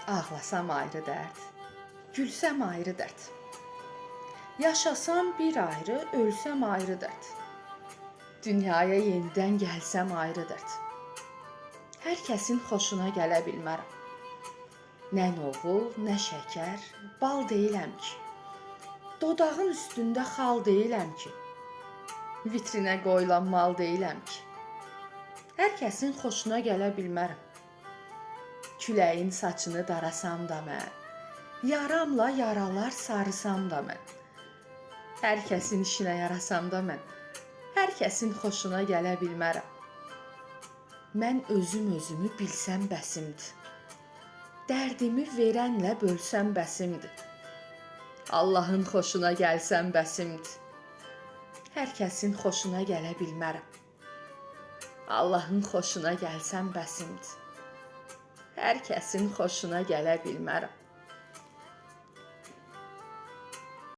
Ağlasam ayrı dərd, gülsəm ayrı dərd. Yaşasam bir ayrı, ölsəm ayrı dərd. Dünyaya yenidən gəlsəm ayrı dərd. Hər kəsin xoşuna gələ bilmərəm. Nə noğul, nə şəkər, bal deyiləm ki. Dodağın üstündə xal deyiləm ki. Vitrinə qoyulan mal deyiləm ki. Hər kəsin xoşuna gələ bilmərəm. Küləyin saçını darasam da mən, yaramla yaralar sarısam da mən. Hər kəsin işinə yarasam da mən, hər kəsin xoşuna gələ bilmərəm. Mən özümü bilsəm bəsimdir. Dərdimi verənlə bölsəm bəsimdir. Allahın xoşuna gəlsəm bəsimdir. Hər kəsin xoşuna gələ bilmərəm. Allahın xoşuna gəlsəm bəsimdir. Hər kəsin xoşuna gələ bilmərəm.